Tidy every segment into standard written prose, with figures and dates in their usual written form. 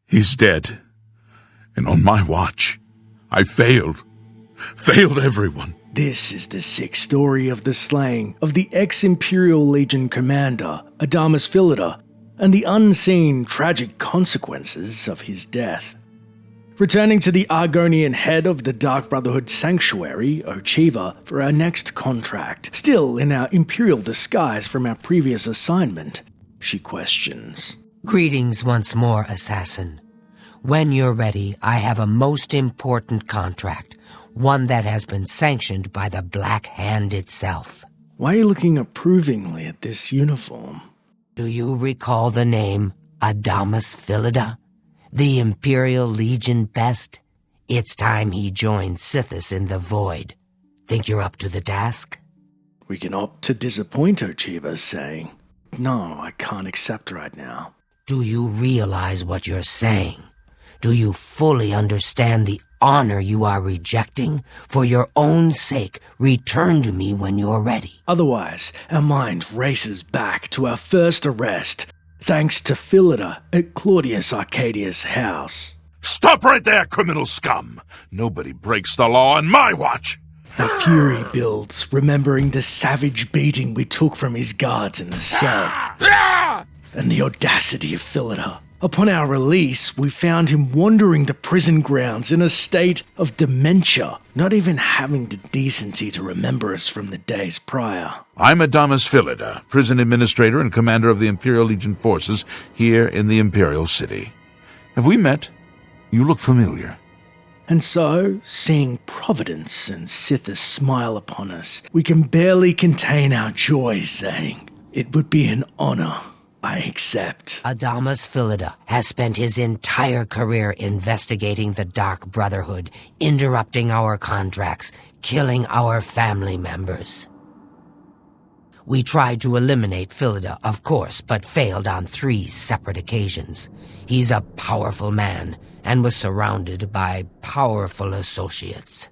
He's dead. And on my watch, I failed. Failed everyone. This is the sick story of the slaying of the ex-Imperial Legion Commander, Adamus Phillida, and the unseen tragic consequences of his death. Returning to the Argonian head of the Dark Brotherhood Sanctuary, Ochiva, for our next contract, still in our Imperial disguise from our previous assignment, she questions. Greetings once more, Assassin. When you're ready, I have a most important contract, one that has been sanctioned by the Black Hand itself. Why are you looking approvingly at this uniform? Do you recall the name Adamus Phillida? The Imperial Legion best? It's time he joined Sithis in the Void. Think you're up to the task? We can opt to disappoint Ochiva's saying, "No, I can't accept right now." Do you realize what you're saying? Do you fully understand the honor you are rejecting? For your own sake, return to me when you're ready. Otherwise, our mind races back to our first arrest, thanks to Phillida at Claudius Arcadius' house. Stop right there, criminal scum! Nobody breaks the law on my watch! Our fury builds, remembering the savage beating we took from his guards in the cell. And the audacity of Phillida. Upon our release, we found him wandering the prison grounds in a state of dementia, not even having the decency to remember us from the days prior. I'm Adamus Phillida, prison administrator and commander of the Imperial Legion forces here in the Imperial City. Have we met? You look familiar. And so, seeing Providence and Sithis smile upon us, we can barely contain our joy, saying, "It would be an honor. I accept." Adamus Phillida has spent his entire career investigating the Dark Brotherhood, interrupting our contracts, killing our family members. We tried to eliminate Phillida, of course, but failed on 3 separate occasions. He's a powerful man and was surrounded by powerful associates.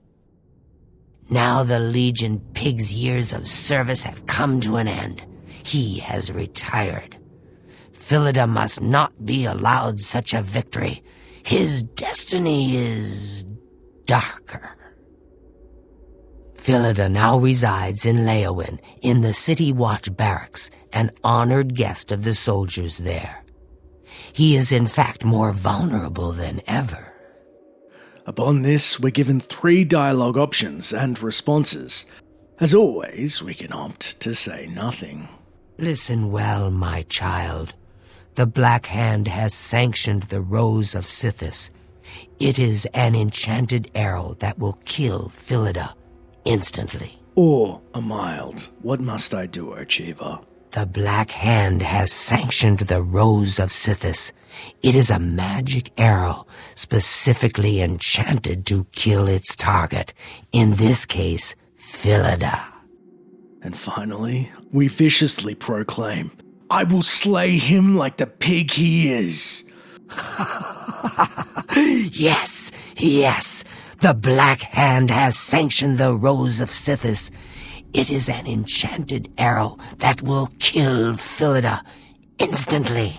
Now the Legion Pig's years of service have come to an end. He has retired. Phillida must not be allowed such a victory. His destiny is darker. Phillida now resides in Leowin, in the City Watch Barracks, an honored guest of the soldiers there. He is in fact more vulnerable than ever. Upon this, we're given 3 dialogue options and responses. As always, we can opt to say nothing. Listen well, my child. The Black Hand has sanctioned the Rose of Sithis. It is an enchanted arrow that will kill Phillida instantly. Or a mild. What must I do, Ochiva? The Black Hand has sanctioned the Rose of Sithis. It is a magic arrow specifically enchanted to kill its target, in this case, Phillida. And finally, we viciously proclaim, "I will slay him like the pig he is." Yes, yes. The Black Hand has sanctioned the Rose of Sithis. It is an enchanted arrow that will kill Phillida instantly.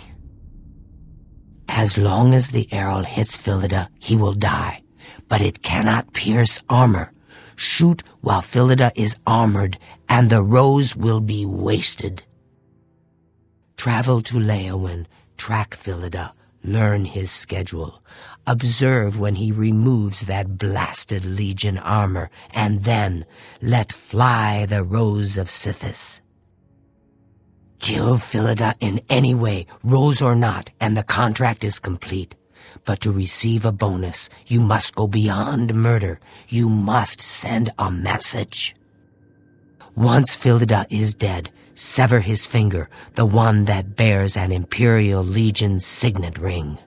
As long as the arrow hits Phillida, he will die, but it cannot pierce armor. Shoot while Phillida is armored, and the rose will be wasted. Travel to Leowin, track Phillida, learn his schedule. Observe when he removes that blasted Legion armor, and then let fly the Rose of Sithis. Kill Phillida in any way, rose or not, and the contract is complete. But to receive a bonus, you must go beyond murder. You must send a message. Once Phillida is dead, sever his finger, the one that bears an Imperial Legion signet ring.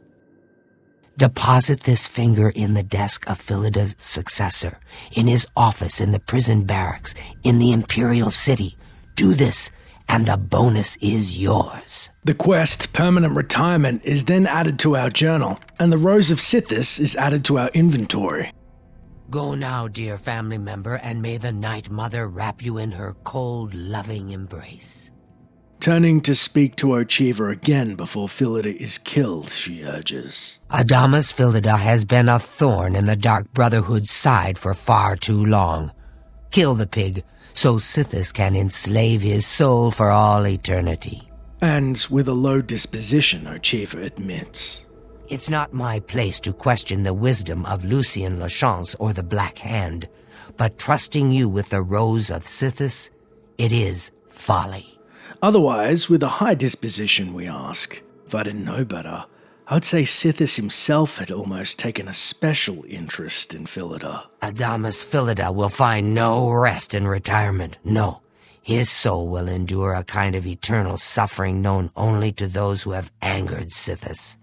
Deposit this finger in the desk of Phillida's successor, in his office in the prison barracks, in the Imperial City. Do this, and the bonus is yours. The quest, Permanent Retirement, is then added to our journal, and the Rose of Sithis is added to our inventory. Go now, dear family member, and may the Night Mother wrap you in her cold, loving embrace. Turning to speak to Ochiva again before Phillida is killed, she urges. Adamus Phillida has been a thorn in the Dark Brotherhood's side for far too long. Kill the pig, so Sithis can enslave his soul for all eternity. And with a low disposition, Ochiva admits. It's not my place to question the wisdom of Lucien Lachance or the Black Hand, but trusting you with the Rose of Sithis, it is folly. Otherwise, with a high disposition, we ask. If I didn't know better, I would say Sithis himself had almost taken a special interest in Phillida. Adamus Phillida will find no rest in retirement, no. His soul will endure a kind of eternal suffering known only to those who have angered Sithis.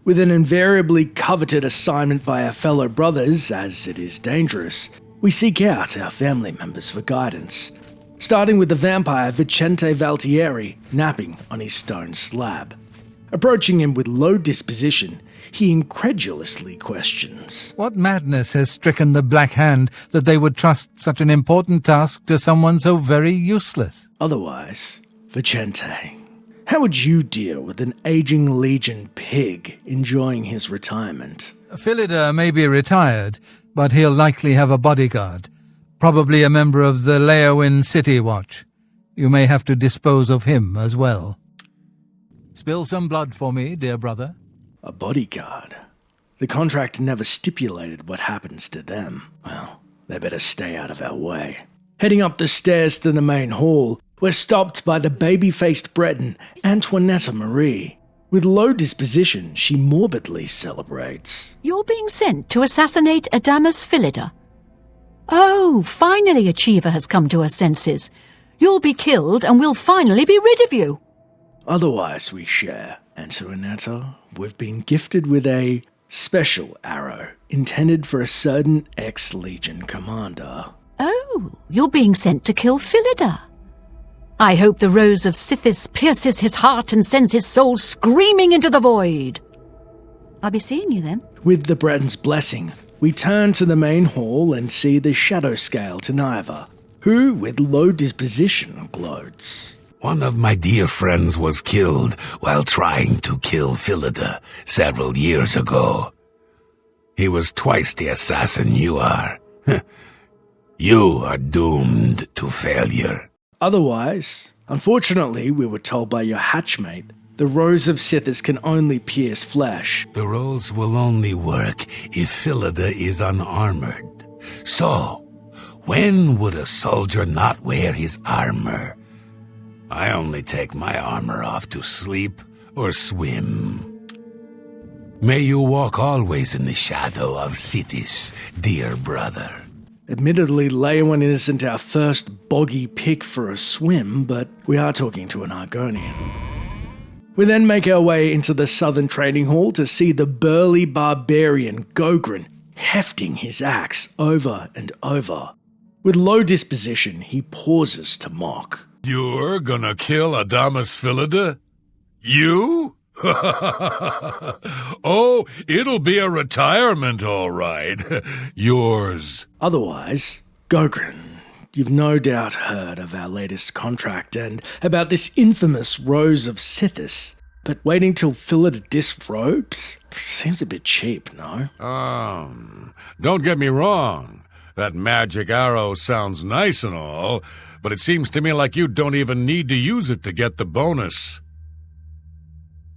With an invariably coveted assignment by our fellow brothers, as it is dangerous, we seek out our family members for guidance, starting with the vampire Vicente Valtieri napping on his stone slab. Approaching him with low disposition, he incredulously questions. What madness has stricken the Black Hand that they would trust such an important task to someone so very useless? Otherwise, Vicente, how would you deal with an aging Legion pig enjoying his retirement? Phillida may be retired, but he'll likely have a bodyguard. Probably a member of the Leowin City Watch. You may have to dispose of him as well. Spill some blood for me, dear brother. A bodyguard? The contract never stipulated what happens to them. Well, they better stay out of our way. Heading up the stairs to the main hall, we're stopped by the baby-faced Breton, Antoinetta Marie. With low disposition, she morbidly celebrates. You're being sent to assassinate Adamus Phillida. Oh, finally Achieva has come to her senses. You'll be killed and we'll finally be rid of you. Otherwise we share. Antoinetta, we've been gifted with a special arrow intended for a certain ex-Legion commander. Oh, you're being sent to kill Phillida. I hope the Rose of Sithis pierces his heart and sends his soul screaming into the void. I'll be seeing you then. With the Breton's blessing, we turn to the main hall and see the shadow scale to Niva, who, with low disposition, gloats. One of my dear friends was killed while trying to kill Phillida several years ago. He was twice the assassin you are. You are doomed to failure. Otherwise, unfortunately, we were told by your hatchmate, the Rose of Sithis can only pierce flesh. The rose will only work if Phillida is unarmored. So, when would a soldier not wear his armor? I only take my armor off to sleep or swim. May you walk always in the shadow of Sithis, dear brother. Admittedly, Leowin isn't our first boggy pick for a swim, but we are talking to an Argonian. We then make our way into the southern trading hall to see the burly barbarian Gogren hefting his axe over and over. With low disposition, he pauses to mock. You're gonna kill Adamus Phillida? You? Oh, it'll be a retirement, all right. Yours. Otherwise, Gogren, you've no doubt heard of our latest contract and about this infamous Rose of Sithis. But waiting till Phillida disrobes seems a bit cheap, no? Don't get me wrong. That magic arrow sounds nice and all, but it seems to me like you don't even need to use it to get the bonus.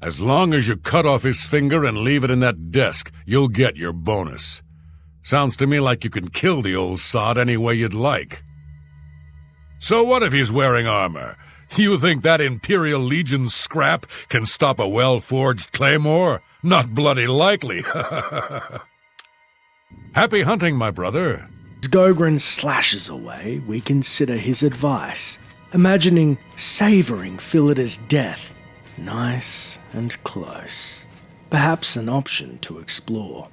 As long as you cut off his finger and leave it in that desk, you'll get your bonus. Sounds to me like you can kill the old sod any way you'd like. So what if he's wearing armor? You think that Imperial Legion scrap can stop a well-forged claymore? Not bloody likely. Happy hunting, my brother. As Gogren slashes away, we consider his advice, imagining savoring Phillida's death. Nice and close. Perhaps an option to explore.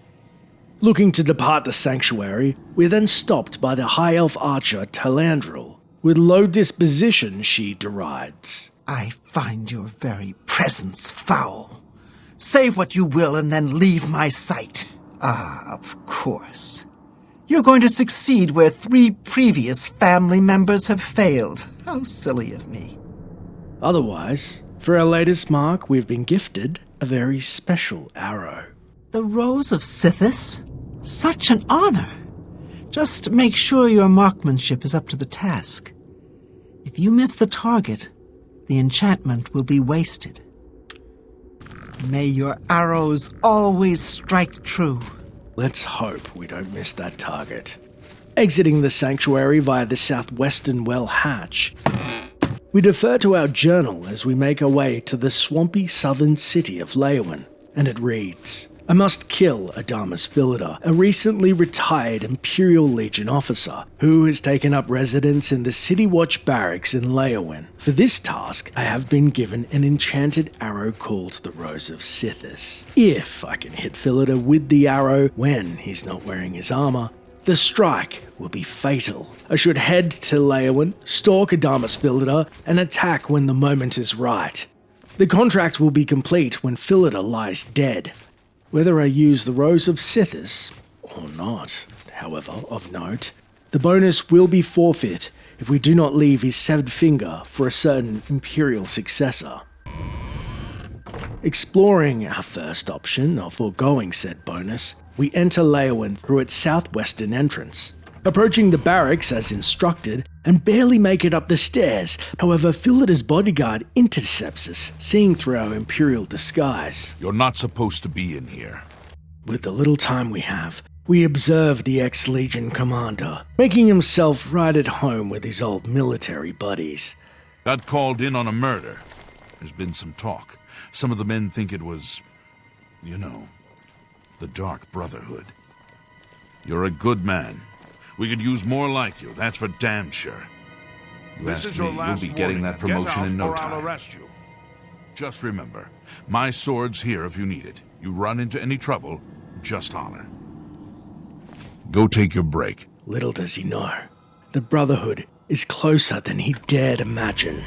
Looking to depart the sanctuary, we're then stopped by the High Elf archer Talandril. With low disposition, she derides. I find your very presence foul. Say what you will and then leave my sight. Ah, of course. You're going to succeed where 3 previous family members have failed. How silly of me. Otherwise, for our latest mark, we've been gifted a very special arrow. The Rose of Sithis? Such an honor! Just make sure your marksmanship is up to the task. If you miss the target, the enchantment will be wasted. May your arrows always strike true. Let's hope we don't miss that target. Exiting the sanctuary via the southwestern well hatch, we defer to our journal as we make our way to the swampy southern city of Leyawen, and it reads, I must kill Adamus Phillida, a recently retired Imperial Legion officer who has taken up residence in the City Watch barracks in Leyawen. For this task, I have been given an enchanted arrow called the Rose of Sithis. If I can hit Phillida with the arrow when he's not wearing his armor, the strike will be fatal. I should head to Leyawen, stalk Adamus Phillida, and attack when the moment is right. The contract will be complete when Phillida lies dead. Whether I use the Rose of Sithis or not, however, of note, the bonus will be forfeit if we do not leave his severed finger for a certain Imperial successor. Exploring our first option of foregoing said bonus, we enter Leyawen through its southwestern entrance, approaching the barracks as instructed and barely make it up the stairs. However, Phillida's bodyguard intercepts us, seeing through our Imperial disguise. You're not supposed to be in here. With the little time we have, we observe the ex-Legion Commander, making himself right at home with his old military buddies. Got called in on a murder. There's been some talk. Some of the men think it was, the Dark Brotherhood. You're a good man. We could use more like you, that's for damn sure. You This ask is your me, last you'll be getting warning. that promotion Get out in no or I'll time. arrest you. Just remember, my sword's here if you need it. You run into any trouble, just holler. Go take your break. Little does he know, the Brotherhood is closer than he dared imagine.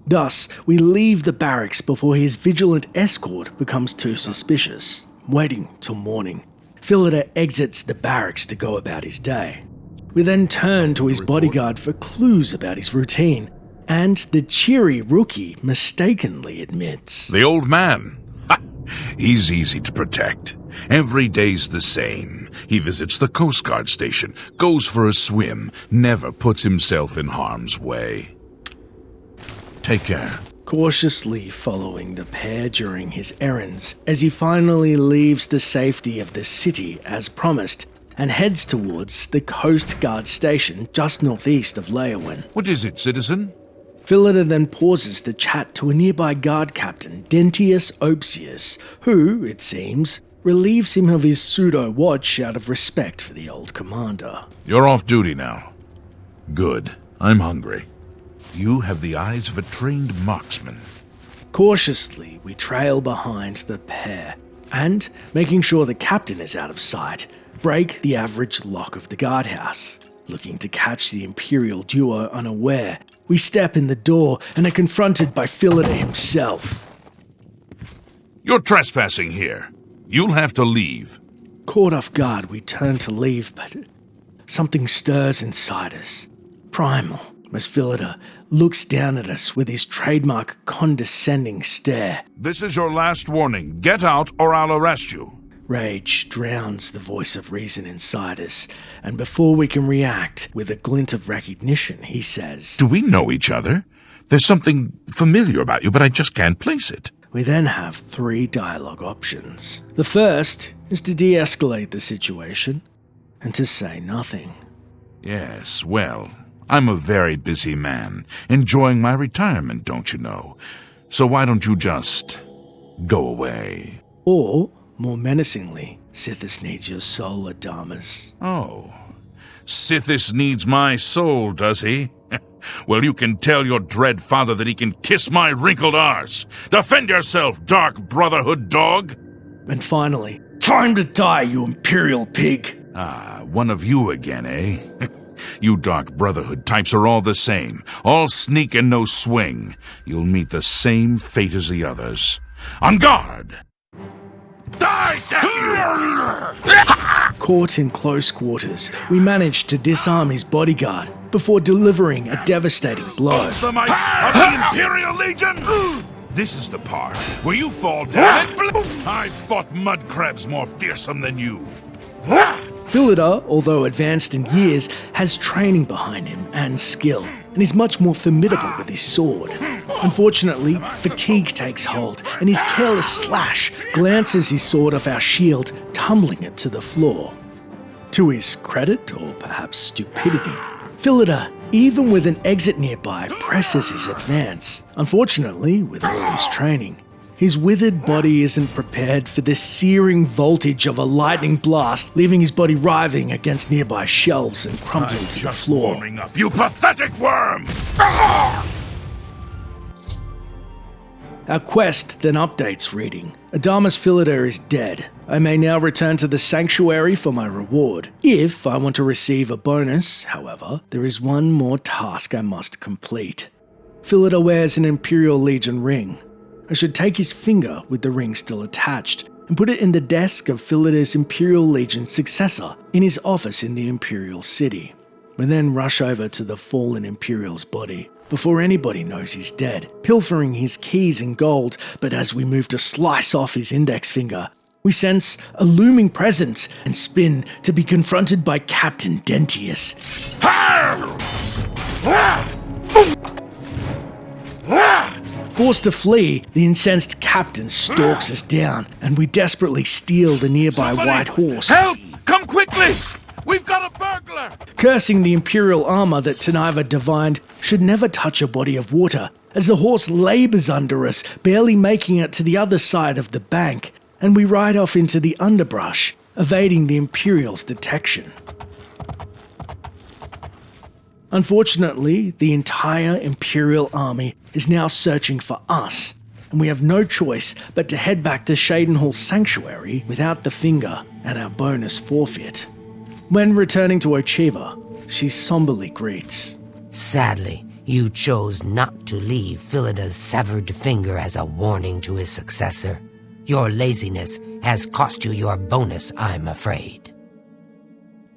Thus, we leave the barracks before his vigilant escort becomes too suspicious. Waiting till morning, Phillida exits the barracks to go about his day. We then turn to his bodyguard for clues about his routine, and the cheery rookie mistakenly admits, The old man. Ha! He's easy to protect. Every day's the same. He visits the Coast Guard station, goes for a swim, never puts himself in harm's way. Take care. cautiously following the pair during his errands as he finally leaves the safety of the city as promised and heads towards the Coast Guard station just northeast of Leyawen. What is it, citizen? Phillida then pauses to chat to a nearby guard captain, Dentius Opsius, who, it seems, relieves him of his pseudo-watch out of respect for the old commander. You're off duty now. Good. I'm hungry. You have the eyes of a trained marksman. Cautiously, we trail behind the pair, and, making sure the captain is out of sight, break the average lock of the guardhouse. Looking to catch the Imperial duo unaware, we step in the door and are confronted by Phillida himself. You're trespassing here. You'll have to leave. Caught off guard, we turn to leave, but something stirs inside us. Primal, as Phillida looks down at us with his trademark condescending stare. This is your last warning. Get out or I'll arrest you. Rage drowns the voice of reason inside us, and before we can react, with a glint of recognition, he says, Do we know each other? There's something familiar about you, but I just can't place it. We then have 3 dialogue options. The first is to de-escalate the situation and to say nothing. Yes, well, I'm a very busy man, enjoying my retirement, don't you know? So why don't you just go away? Or, more menacingly, Sithis needs your soul, Adamus. Oh, Sithis needs my soul, does he? Well, you can tell your dread father that he can kiss my wrinkled arse. Defend yourself, Dark Brotherhood dog! And finally, time to die, you Imperial pig! Ah, one of you again, eh? You Dark Brotherhood types are all the same. All sneak and no swing. You'll meet the same fate as the others. On guard! Die, damn you! Caught in close quarters, we manage to disarm his bodyguard, before delivering a devastating blow. The might of the Imperial Legion! This is the part where you fall down and I've fought mud crabs more fearsome than you. Phillida, although advanced in years, has training behind him and skill, and is much more formidable with his sword. Unfortunately, fatigue takes hold, and his careless slash glances his sword off our shield, tumbling it to the floor. To his credit, or perhaps stupidity, Phillida, even with an exit nearby, presses his advance. Unfortunately, with all his training, his withered body isn't prepared for the searing voltage of a lightning blast, leaving his body writhing against nearby shelves and crumbling to the floor. Warming up, you pathetic worm! Our quest then updates reading. Adamus Phillida is dead. I may now return to the sanctuary for my reward. If I want to receive a bonus, however, there is one more task I must complete. Phillida wears an Imperial Legion ring. I should take his finger with the ring still attached and put it in the desk of Phillida's Imperial Legion successor in his office in the Imperial City. We then rush over to the fallen Imperial's body before anybody knows he's dead, pilfering his keys and gold, but as we move to slice off his index finger, we sense a looming presence and spin to be confronted by Captain Dentius. Forced to flee, the incensed captain stalks us down, and we desperately steal the nearby white horse. Help! Come quickly! We've got a burglar! Cursing the Imperial armor that Taniva divined should never touch a body of water, as the horse labors under us, barely making it to the other side of the bank, and we ride off into the underbrush, evading the Imperial's detection. Unfortunately, the entire Imperial army is now searching for us, and we have no choice but to head back to Shadenhall's sanctuary without the finger and our bonus forfeit. When returning to Ochiva, she somberly greets. Sadly, you chose not to leave Phillida's severed finger as a warning to his successor. Your laziness has cost you your bonus, I'm afraid.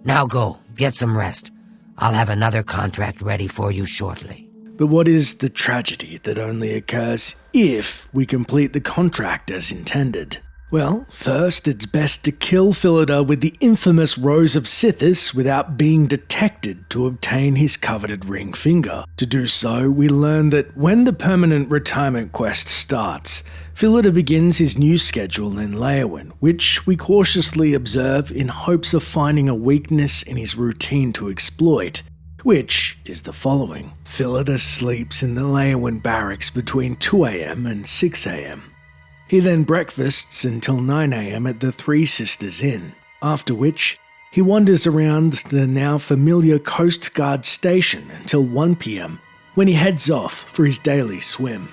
Now go, get some rest. I'll have another contract ready for you shortly. But what is the tragedy that only occurs if we complete the contract as intended? Well, first, it's best to kill Phillida with the infamous Rose of Sithis without being detected to obtain his coveted ring finger. To do so, we learn that when the permanent retirement quest starts, Phillida begins his new schedule in Leyawiin, which we cautiously observe in hopes of finding a weakness in his routine to exploit, which is the following. Phillida sleeps in the Leyawiin barracks between 2 a.m. and 6 a.m. He then breakfasts until 9 a.m. at the Three Sisters Inn, after which he wanders around the now familiar Coast Guard station until 1 p.m. when he heads off for his daily swim.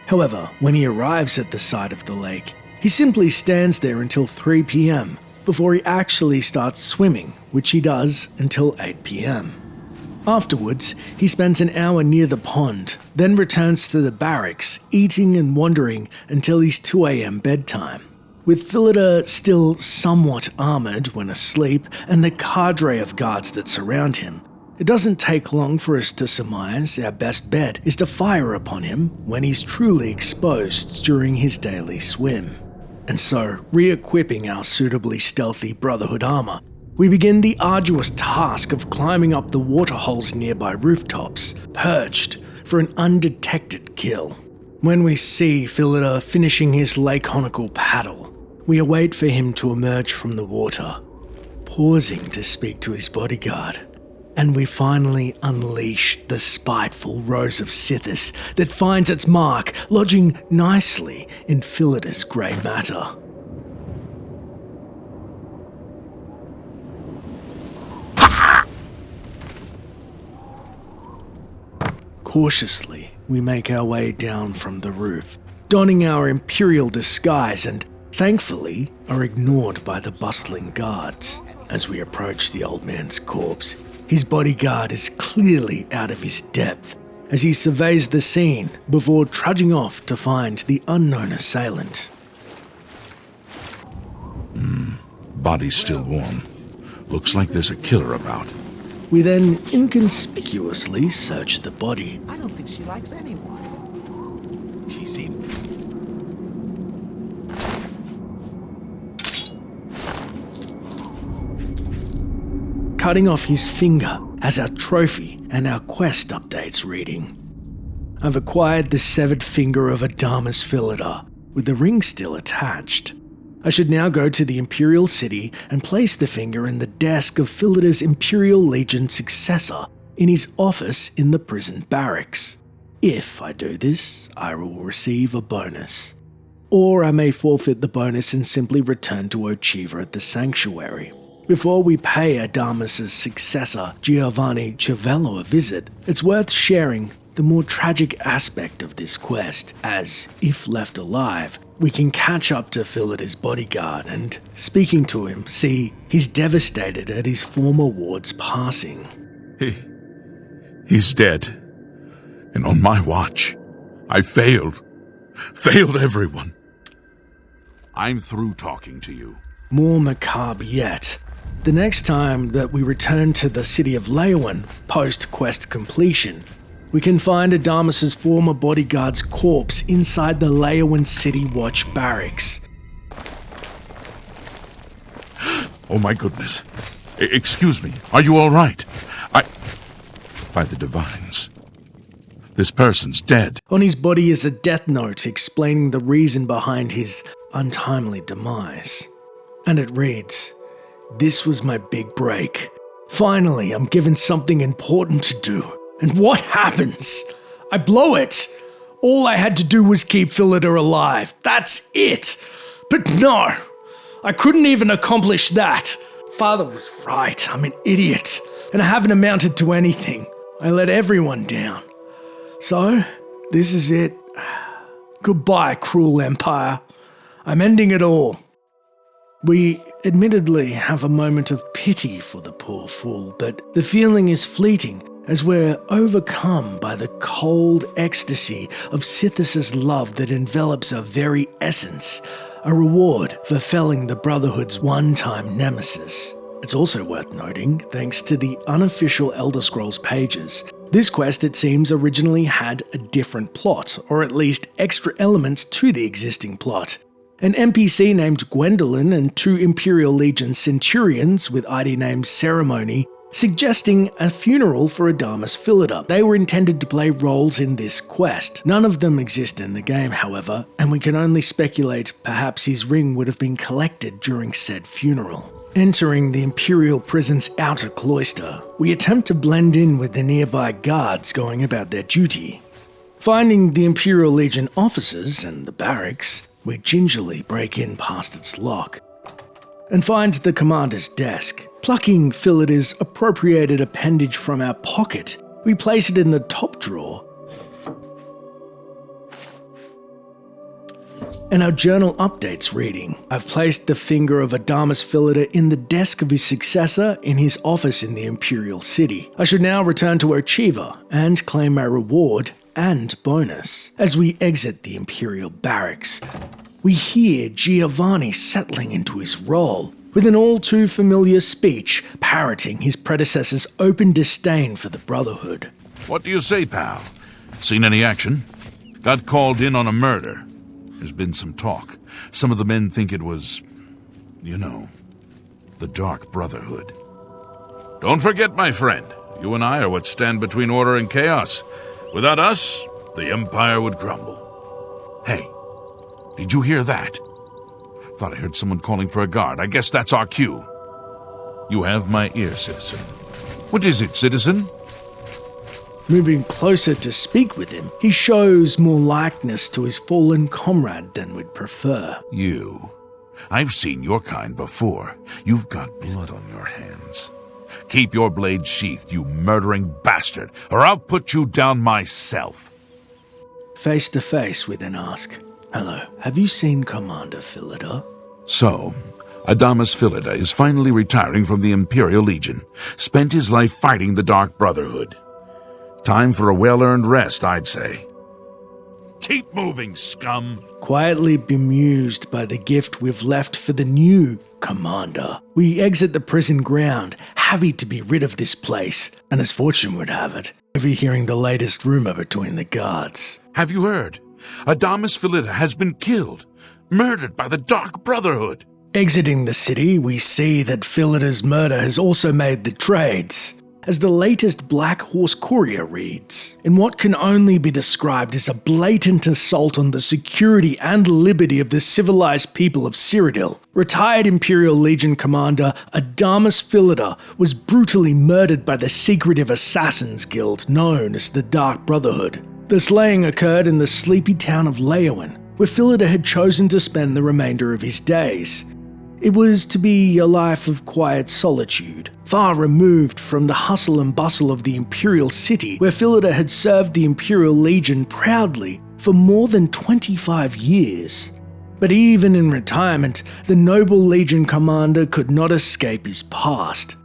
However, when he arrives at the side of the lake, he simply stands there until 3 p.m. before he actually starts swimming, which he does until 8 p.m. Afterwards, he spends an hour near the pond, then returns to the barracks, eating and wandering until his 2 a.m. bedtime. With Phillida still somewhat armoured when asleep and the cadre of guards that surround him, it doesn't take long for us to surmise our best bet is to fire upon him when he's truly exposed during his daily swim. And so, re-equipping our suitably stealthy Brotherhood armour, we begin the arduous task of climbing up the waterholes nearby rooftops, perched for an undetected kill. When we see Phillida finishing his laconical paddle, we await for him to emerge from the water, pausing to speak to his bodyguard, and we finally unleash the spiteful Rose of Sithis that finds its mark, lodging nicely in Phillida's grey matter. Cautiously, we make our way down from the roof, donning our Imperial disguise and, thankfully, are ignored by the bustling guards. As we approach the old man's corpse, his bodyguard is clearly out of his depth as he surveys the scene before trudging off to find the unknown assailant. Body's still warm. Looks like there's a killer about. We then inconspicuously search the body. I don't think she likes anyone. She seemed... Cutting off his finger as our trophy and our quest updates reading. I've acquired the severed finger of Adamus Phillida, with the ring still attached. I should now go to the Imperial City and place the finger in the desk of Phillida's Imperial Legion successor in his office in the prison barracks. If I do this, I will receive a bonus. Or I may forfeit the bonus and simply return to Ochiva at the Sanctuary. Before we pay Adamus' successor, Giovanni Ciavello, a visit, it's worth sharing the more tragic aspect of this quest, as, if left alive, we can catch up to Phillida's bodyguard and, speaking to him, see he's devastated at his former ward's passing. He's dead. And on my watch, I failed. Failed everyone. I'm through talking to you. More macabre yet. The next time that we return to the city of Leyawen, post-quest completion, we can find Adamus' former bodyguard's corpse inside the Leyawen City Watch barracks. Oh my goodness. Excuse me, are you all right? By the divines, this person's dead. On his body is a death note explaining the reason behind his untimely demise. And it reads, "This was my big break. Finally, I'm given something important to do. And what happens? I blow it. All I had to do was keep Phillida alive. That's it. But no, I couldn't even accomplish that. Father was right. I'm an idiot. And I haven't amounted to anything. I let everyone down. So, this is it. Goodbye, cruel empire. I'm ending it all." We admittedly have a moment of pity for the poor fool, but the feeling is fleeting as we're overcome by the cold ecstasy of Sithis' love that envelops our very essence, a reward for felling the Brotherhood's one-time nemesis. It's also worth noting, thanks to the unofficial Elder Scrolls pages, this quest, it seems, originally had a different plot, or at least extra elements to the existing plot. An NPC named Gwendolyn and 2 Imperial Legion Centurions with ID names Ceremony, suggesting a funeral for Adamus Phillida. They were intended to play roles in this quest. None of them exist in the game, however, and we can only speculate perhaps his ring would have been collected during said funeral. Entering the Imperial prison's outer cloister, we attempt to blend in with the nearby guards going about their duty. Finding the Imperial Legion officers and the barracks, we gingerly break in past its lock and find the commander's desk. Plucking Phillida's appropriated appendage from our pocket, we place it in the top drawer. And our journal updates reading, "I've placed the finger of Adamus Phillida in the desk of his successor in his office in the Imperial City. I should now return to Ochiva and claim my reward and bonus." As we exit the Imperial barracks, we hear Giovanni settling into his role, with an all-too-familiar speech parroting his predecessor's open disdain for the Brotherhood. What do you say, pal? Seen any action? Got called in on a murder. There's been some talk. Some of the men think it was, the Dark Brotherhood. Don't forget, my friend, you and I are what stand between order and chaos. Without us, the Empire would crumble. Hey, did you hear that? Thought I heard someone calling for a guard. I guess that's our cue. You have my ear, citizen. What is it, citizen? Moving closer to speak with him, he shows more likeness to his fallen comrade than we'd prefer. You. I've seen your kind before. You've got blood on your hands. Keep your blade sheathed, you murdering bastard, or I'll put you down myself. Face to face, we then ask, "Hello, have you seen Commander Phillida?" So, Adamus Phillida is finally retiring from the Imperial Legion. Spent his life fighting the Dark Brotherhood. Time for a well-earned rest, I'd say. Keep moving, scum! Quietly bemused by the gift we've left for the new commander, we exit the prison ground, happy to be rid of this place, and as fortune would have it, overhearing the latest rumor between the guards. Have you heard? Adamus Phillida has been killed, murdered by the Dark Brotherhood. Exiting the city, we see that Phillida's murder has also made the trades, as the latest Black Horse Courier reads, in what can only be described as a blatant assault on the security and liberty of the civilized people of Cyrodiil. Retired Imperial Legion Commander Adamus Phillida was brutally murdered by the secretive assassins guild known as the Dark Brotherhood. The slaying occurred in the sleepy town of Leyawen, where Phillida had chosen to spend the remainder of his days. It was to be a life of quiet solitude, far removed from the hustle and bustle of the Imperial City, where Phillida had served the Imperial Legion proudly for more than 25 years. But even in retirement, the noble Legion Commander could not escape his past.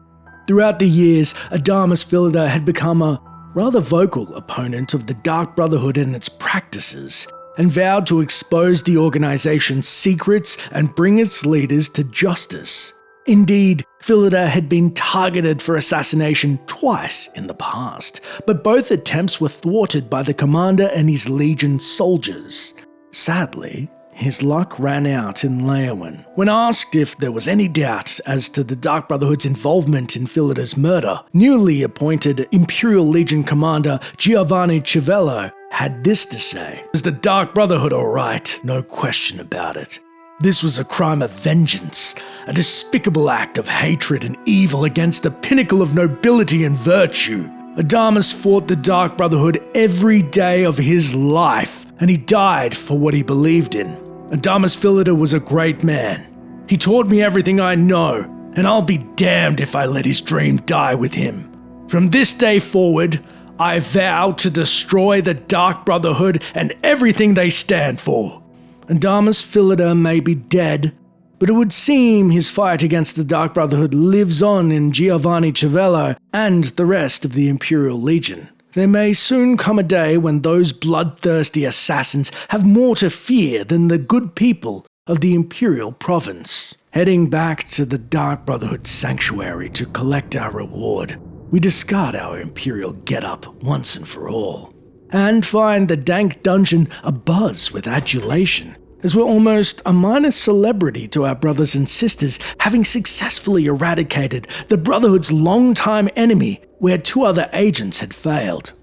Throughout the years, Adamus Phillida had become a rather vocal opponent of the Dark Brotherhood and its practices, and vowed to expose the organization's secrets and bring its leaders to justice. Indeed, Phillida had been targeted for assassination twice in the past, but both attempts were thwarted by the commander and his legion soldiers. Sadly, his luck ran out in Leyawen. When asked if there was any doubt as to the Dark Brotherhood's involvement in Phillida's murder, newly appointed Imperial Legion Commander Giovanni Civello had this to say: "Was the Dark Brotherhood all right? No question about it. This was a crime of vengeance, a despicable act of hatred and evil against the pinnacle of nobility and virtue. Adamus fought the Dark Brotherhood every day of his life, and he died for what he believed in. Adamus Phillida was a great man. He taught me everything I know, and I'll be damned if I let his dream die with him. From this day forward, I vow to destroy the Dark Brotherhood and everything they stand for. Adamus Phillida may be dead, but it would seem his fight against the Dark Brotherhood lives on in Giovanni Civello and the rest of the Imperial Legion. There may soon come a day when those bloodthirsty assassins have more to fear than the good people of the Imperial Province." Heading back to the Dark Brotherhood sanctuary to collect our reward, we discard our Imperial get-up once and for all, and find the dank dungeon abuzz with adulation, as we're almost a minor celebrity to our brothers and sisters, having successfully eradicated the Brotherhood's longtime enemy where 2 other agents had failed.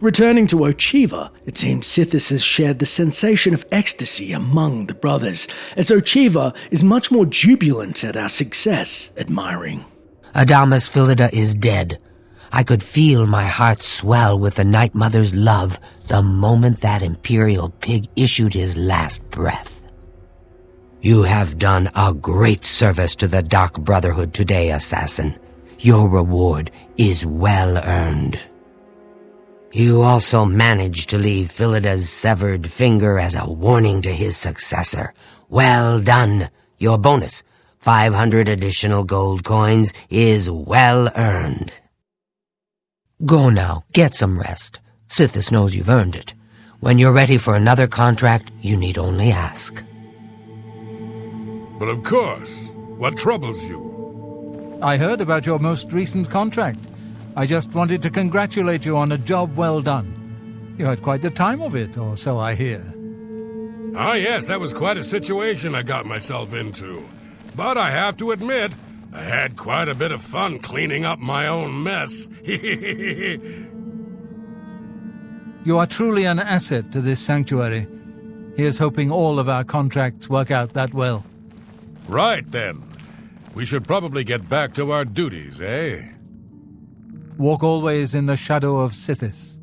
Returning to Ochiva, it seems Sithis has shared the sensation of ecstasy among the brothers, as Ochiva is much more jubilant at our success, admiring. Adamus Phillida is dead. I could feel my heart swell with the Night Mother's love the moment that Imperial pig issued his last breath. You have done a great service to the Dark Brotherhood today, Assassin. Your reward is well earned. You also managed to leave Phillida's severed finger as a warning to his successor. Well done. Your bonus, 500 additional gold coins, is well earned. Go now, get some rest. Sithis knows you've earned it. When you're ready for another contract, you need only ask. But of course, what troubles you? I heard about your most recent contract. I just wanted to congratulate you on a job well done. You had quite the time of it, or so I hear. Ah, yes, that was quite a situation I got myself into. But I have to admit, I had quite a bit of fun cleaning up my own mess. You are truly an asset to this sanctuary. Here's hoping all of our contracts work out that well. Right then. We should probably get back to our duties, eh? Walk always in the shadow of Sithis.